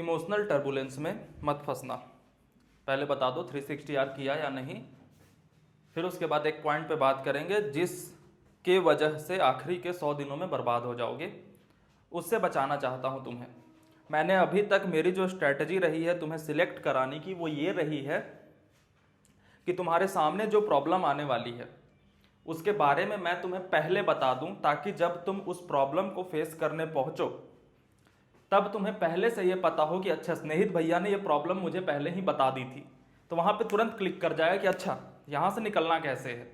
Emotional turbulence में मत फंसना। पहले बता दो 360 आर किया या नहीं, फिर उसके बाद एक पॉइंट पे बात करेंगे जिसके वजह से आखिरी के 100 दिनों में बर्बाद हो जाओगे। उससे बचाना चाहता हूं तुम्हें। मैंने अभी तक मेरी जो स्ट्रैटेजी रही है तुम्हें सिलेक्ट कराने की, वो ये रही है कि तुम्हारे सामने जो प्रॉब्लम आने वाली है उसके बारे में मैं तुम्हें पहले बता दूं, ताकि जब तुम उस प्रॉब्लम को फेस करने पहुंचो तब तुम्हें पहले से ये पता हो कि अच्छा स्नेहित भैया ने ये प्रॉब्लम मुझे पहले ही बता दी थी, तो वहां पे तुरंत क्लिक कर जाएगा कि अच्छा यहां से निकलना कैसे है।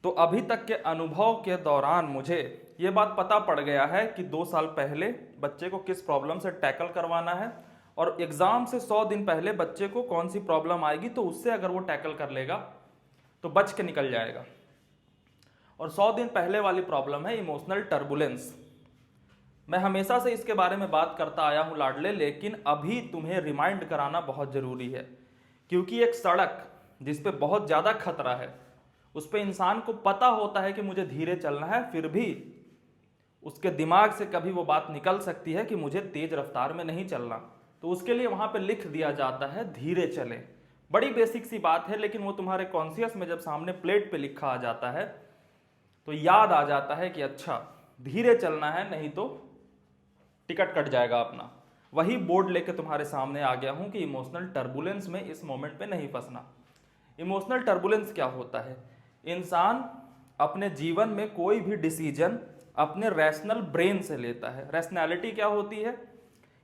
तो अभी तक के अनुभव के दौरान मुझे ये बात पता पड़ गया है कि 2 साल पहले बच्चे को किस प्रॉब्लम से टैकल करवाना है और एग्जाम से 100 दिन पहले बच्चे को कौन सी प्रॉब्लम आएगी, तो उससे अगर वो टैकल कर लेगा तो बच के निकल जाएगा। और 100 दिन पहले वाली प्रॉब्लम है इमोशनल टर्बुलेंस। मैं हमेशा से इसके बारे में बात करता आया हूं लाडले, लेकिन अभी तुम्हें रिमाइंड कराना बहुत जरूरी है, क्योंकि एक सड़क जिस पे बहुत ज्यादा खतरा है उस पे इंसान को पता होता है कि मुझे धीरे चलना है, फिर भी उसके दिमाग से कभी वो बात निकल सकती है कि मुझे तेज रफ्तार में नहीं चलना, तो उसके लिए वहां पे लिख दिया जाता है धीरे चलें। बड़ी बेसिक सी बात है, लेकिन वो तुम्हारे कॉन्शियस में जब सामने प्लेट पे लिखा आ जाता है तो याद आ जाता है कि अच्छा धीरे चलना है, नहीं तो टिकट कट जाएगा अपना। वही बोर्ड लेके तुम्हारे सामने आ गया हूं कि इमोशनल टर्बुलेंस में इस मोमेंट पे नहीं फंसना। इमोशनल टर्बुलेंस क्या होता है? इंसान अपने जीवन में कोई भी डिसीजन अपने रैशनल ब्रेन से लेता है। रैशनैलिटी क्या होती है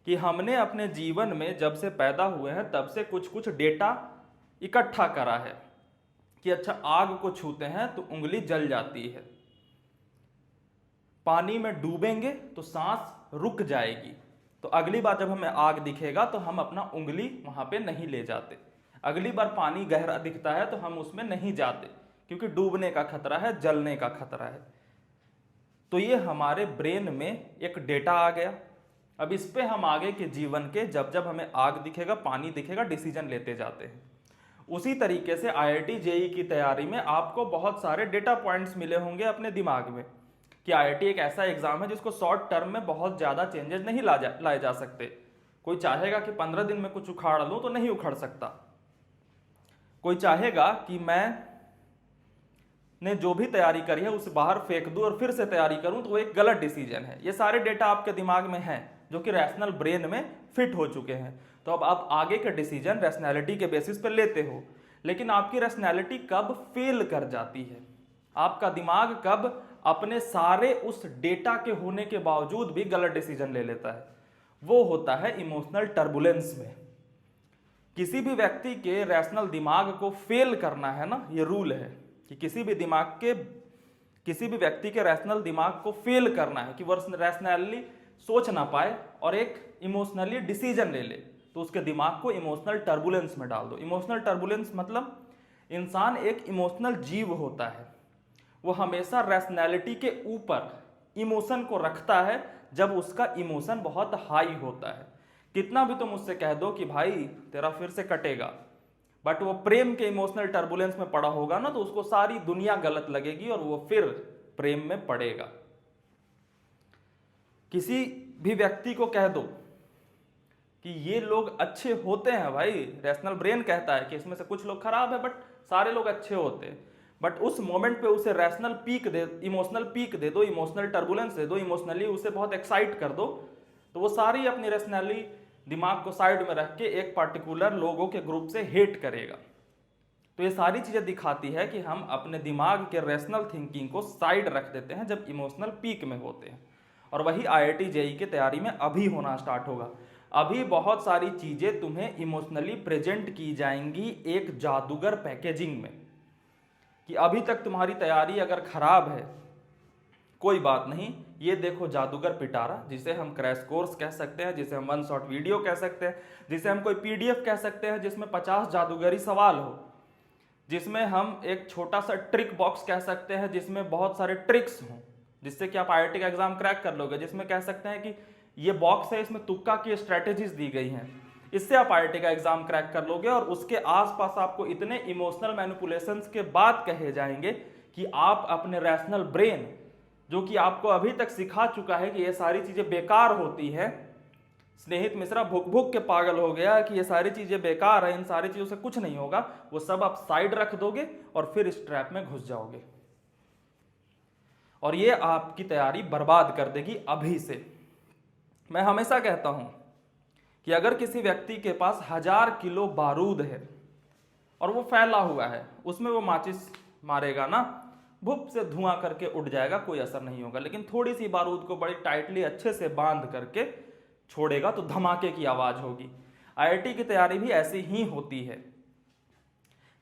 कि हमने अपने जीवन में जब से पैदा हुए हैं तब से कुछ कुछ डेटा इकट्ठा करा है कि अच्छा आग को छूते हैं तो उंगली जल जाती है, पानी में डूबेंगे तो सांस रुक जाएगी, तो अगली बार जब हमें आग दिखेगा तो हम अपना उंगली वहां पे नहीं ले जाते। अगली बार पानी गहरा दिखता है तो हम उसमें नहीं जाते, क्योंकि डूबने का खतरा है, जलने का खतरा है। तो ये हमारे ब्रेन में एक डेटा आ गया। अब इस पे हम आगे के जीवन के जब जब हमें आग दिखेगा, पानी दिखेगा, डिसीजन लेते जाते हैं। उसी तरीके से IIT JEE की तैयारी में आपको बहुत सारे डेटा पॉइंट्स मिले होंगे अपने दिमाग में कि IIT एक ऐसा एग्जाम है जिसको शॉर्ट टर्म में बहुत ज्यादा चेंजेस नहीं लाए जा सकते। कोई चाहेगा कि 15 दिन में कुछ उखाड़ लूं तो नहीं उखड़ सकता। कोई चाहेगा कि मैं ने जो भी तैयारी करी है उसे बाहर फेंक दूं और फिर से तैयारी करूं, तो वो एक गलत डिसीजन है। ये सारे डेटा आपके दिमाग में हैं जो कि रैशनल ब्रेन में फिट हो चुके हैं। तो अब आप आगे के डिसीजन रैशनैलिटी के बेसिस पर लेते हो, लेकिन आपकी रैशनैलिटी कब फेल कर जाती है, आपका दिमाग कब अपने सारे उस डेटा के होने के बावजूद भी गलत डिसीजन ले लेता है, वो होता है इमोशनल टर्बुलेंस में। किसी भी व्यक्ति के रैशनल दिमाग को फेल करना है ना, ये रूल है कि किसी भी व्यक्ति के रैशनल दिमाग को फेल करना है कि वो रैशनली सोच ना पाए और एक इमोशनली डिसीजन ले ले, तो उसके दिमाग को इमोशनल टर्बुलेंस में डाल दो। इमोशनल टर्बुलेंस मतलब इंसान एक इमोशनल जीव होता है, वो हमेशा रैशनैलिटी के ऊपर इमोशन को रखता है जब उसका इमोशन बहुत हाई होता है। कितना भी तुम उससे कह दो कि भाई तेरा फिर से कटेगा, बट वो प्रेम के इमोशनल टर्बुलेंस में पड़ा होगा ना, तो उसको सारी दुनिया गलत लगेगी और वो फिर प्रेम में पड़ेगा। किसी भी व्यक्ति को कह दो कि ये लोग अच्छे होते हैं, भाई रैशनल ब्रेन कहता है कि इसमें से कुछ लोग खराब है बट सारे लोग अच्छे होते हैं, बट उस मोमेंट पे उसे रैशनल पीक दे, इमोशनल पीक दे दो, इमोशनल टर्बुलेंस दे दो, इमोशनली उसे बहुत एक्साइट कर दो, तो वो सारी अपनी रैशनली दिमाग को साइड में रख के एक पार्टिकुलर लोगों के ग्रुप से हेट करेगा। तो ये सारी चीजें दिखाती है कि हम अपने दिमाग के रैशनल थिंकिंग को साइड रख देते हैं जब इमोशनल पीक में होते हैं। और वही IIT JEE की तैयारी में अभी होना स्टार्ट होगा। अभी बहुत सारी चीजें तुम्हें इमोशनली प्रेजेंट की जाएंगी एक जादूगर पैकेजिंग में, कि अभी तक तुम्हारी तैयारी अगर खराब है कोई बात नहीं, ये देखो जादूगर पिटारा, जिसे हम क्रैश कोर्स कह सकते हैं, जिसे हम 1 शॉट वीडियो कह सकते हैं, जिसे हम कोई PDF कह सकते हैं जिसमें 50 जादूगरी सवाल हो, जिसमें हम एक छोटा सा ट्रिक बॉक्स कह सकते हैं जिसमें बहुत सारे ट्रिक्स हों जिससे कि आप IIT का एग्जाम क्रैक कर लोगे, जिसमें कह सकते हैं कि ये बॉक्स है, इसमें तुक्का की स्ट्रेटेजीज दी गई हैं, इससे आप IIT का एग्जाम क्रैक कर लोगे। और उसके आसपास आपको इतने इमोशनल मैनिपुलेशंस के बाद कहे जाएंगे कि आप अपने रैशनल ब्रेन, जो कि आपको अभी तक सिखा चुका है कि ये सारी चीजें बेकार होती है, स्नेहित मिश्रा भुक भुक के पागल हो गया कि ये सारी चीजें बेकार है, इन सारी चीजों से कुछ नहीं होगा, वो सब आप साइड रख दोगे और फिर इस ट्रैप में घुस जाओगे और ये आपकी तैयारी बर्बाद कर देगी अभी से। मैं हमेशा कहता हूं कि अगर किसी व्यक्ति के पास 1000 किलो बारूद है और वो फैला हुआ है, उसमें वो माचिस मारेगा ना, भुप से धुआं करके उड़ जाएगा, कोई असर नहीं होगा। लेकिन थोड़ी सी बारूद को बड़ी टाइटली अच्छे से बांध करके छोड़ेगा तो धमाके की आवाज होगी। आईआईटी की तैयारी भी ऐसी ही होती है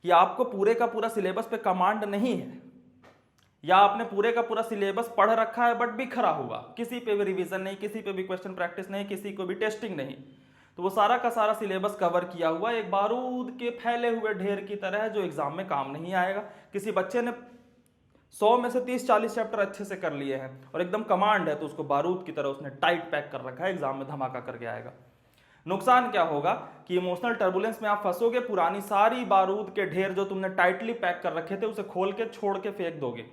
कि आपको पूरे का पूरा सिलेबस पे कमांड नहीं है, या आपने पूरे का पूरा सिलेबस पढ़ रखा है बट बिखरा हुआ, किसी पे भी रिवीजन नहीं, किसी पे भी क्वेश्चन प्रैक्टिस नहीं, किसी को भी टेस्टिंग नहीं, तो वो सारा का सारा सिलेबस कवर किया हुआ एक बारूद के फैले हुए ढेर की तरह है जो एग्जाम में काम नहीं आएगा। किसी बच्चे ने 100 में से 30-40 चैप्टर अच्छे से कर लिए हैं और एकदम कमांड है तो उसको बारूद की तरह उसने टाइट पैक कर रखा है, एग्जाम में धमाका करके आएगा। नुकसान क्या होगा कि इमोशनल टर्बुलेंस में आप फंसोगे, पुरानी सारी बारूद के ढेर जो तुमने टाइटली पैक कर रखे थे उसे खोल के छोड़ के फेंक दोगे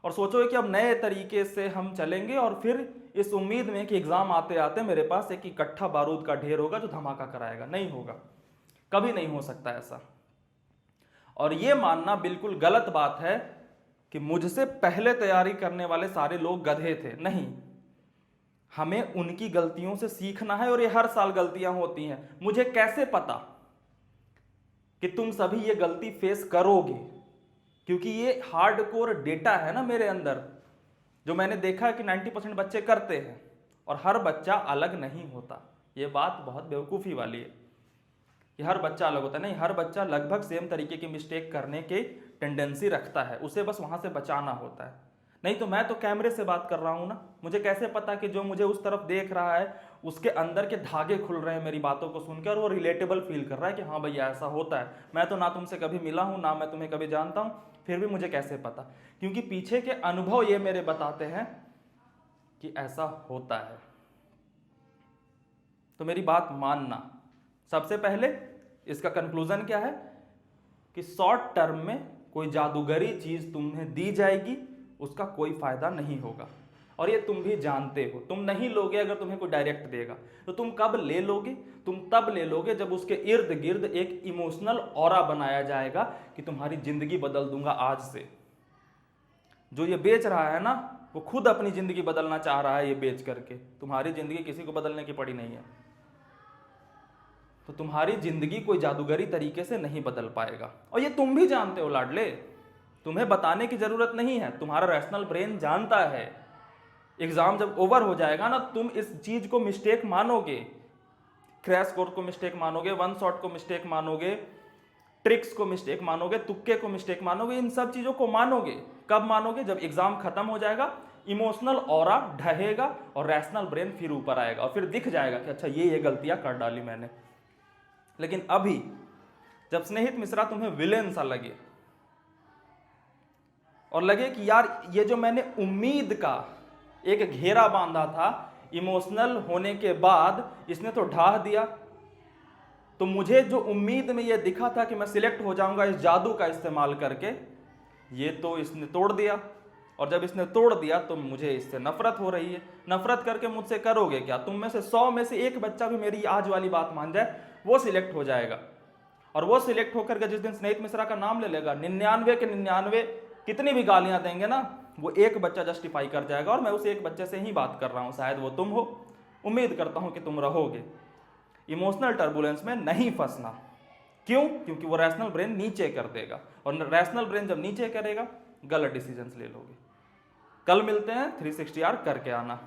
और सोचोगे कि अब नए तरीके से हम चलेंगे, और फिर इस उम्मीद में कि एग्जाम आते आते मेरे पास एक इकट्ठा बारूद का ढेर होगा जो धमाका कराएगा। नहीं होगा, कभी नहीं हो सकता ऐसा। और यह मानना बिल्कुल गलत बात है कि मुझसे पहले तैयारी करने वाले सारे लोग गधे थे। नहीं, हमें उनकी गलतियों से सीखना है और ये हर साल गलतियां होती हैं। मुझे कैसे पता कि तुम सभी ये गलती फेस करोगे, क्योंकि ये हार्डकोर डेटा है ना मेरे अंदर, जो मैंने देखा है कि 90% बच्चे करते हैं और हर बच्चा अलग नहीं होता। ये बात बहुत बेवकूफ़ी वाली है कि हर बच्चा अलग होता है। नहीं, हर बच्चा लगभग सेम तरीके की मिस्टेक करने की टेंडेंसी रखता है, उसे बस वहां से बचाना होता है। नहीं तो मैं तो कैमरे से बात कर रहा हूं ना, मुझे कैसे पता कि जो मुझे उस तरफ देख रहा है उसके अंदर के धागे खुल रहे हैं मेरी बातों को सुनकर और वो रिलेटेबल फील कर रहा है कि हाँ भैया ऐसा होता है। मैं तो ना तुमसे कभी मिला हूं, ना मैं तुम्हें कभी जानता हूं, फिर भी मुझे कैसे पता? क्योंकि पीछे के अनुभव ये मेरे बताते हैं कि ऐसा होता है। तो मेरी बात मानना। सबसे पहले इसका कंक्लूजन क्या है कि शॉर्ट टर्म में कोई जादूगरी चीज तुम्हें दी जाएगी, उसका कोई फायदा नहीं होगा और ये तुम भी जानते हो। तुम नहीं लोगे अगर तुम्हें कोई डायरेक्ट देगा, तो तुम कब ले लोगे? तुम तब ले लोगे जब उसके इर्द गिर्द एक इमोशनल ऑरा बनाया जाएगा कि तुम्हारी जिंदगी बदल दूंगा आज से। जो ये बेच रहा है ना, वो खुद अपनी जिंदगी बदलना चाह रहा है ये बेच करके। तुम्हारी जिंदगी किसी को बदलने की पड़ी नहीं है, तो तुम्हारी जिंदगी कोई जादूगरी तरीके से नहीं बदल पाएगा। और ये तुम भी जानते हो लाडले, तुम्हें बताने की जरूरत नहीं है, तुम्हारा रैशनल ब्रेन जानता है। एग्जाम जब ओवर हो जाएगा ना, तुम इस चीज को मिस्टेक मानोगे, क्रैश कोर्स को मिस्टेक मानोगे, वन शॉट को मिस्टेक मानोगे, ट्रिक्स को मिस्टेक मानोगे, तुक्के को मिस्टेक मानोगे, इन सब चीजों को मानोगे। कब मानोगे? जब एग्जाम खत्म हो जाएगा, इमोशनल ऑरा ढहेगा और रैशनल ब्रेन फिर ऊपर आएगा और फिर दिख जाएगा कि अच्छा ये गलतियां कर डाली मैंने। लेकिन अभी जब स्नेहित मिश्रा तुम्हें विलेन सा लगे और लगे कि यार ये जो मैंने उम्मीद का एक घेरा बांधा था, इमोशनल होने के बाद इसने तो ढाह दिया, तो मुझे जो उम्मीद में ये दिखा था कि मैं सिलेक्ट हो जाऊंगा इस जादू का इस्तेमाल करके, ये तो इसने तोड़ दिया। और जब इसने तोड़ दिया तो मुझे इससे नफरत हो रही है। नफरत करके मुझसे करोगे क्या? तुम में से 100 में से एक बच्चा भी मेरी आज वाली बात मान जाए, वो सिलेक्ट हो जाएगा। और वो सिलेक्ट होकर के जिस दिन स्नेहित मिश्रा का नाम ले लेगा, 99 के 99 कितनी भी गालियां देंगे ना, वो एक बच्चा जस्टिफाई कर जाएगा। और मैं उस एक बच्चे से ही बात कर रहा हूं, शायद वो तुम हो। उम्मीद करता हूं कि तुम रहोगे। इमोशनल टर्बुलेंस में नहीं फंसना। क्यों? क्योंकि वो रैशनल ब्रेन नीचे कर देगा, और रैशनल ब्रेन जब नीचे करेगा गलत डिसीजंस ले लोगे। कल मिलते हैं, 360R करके आना।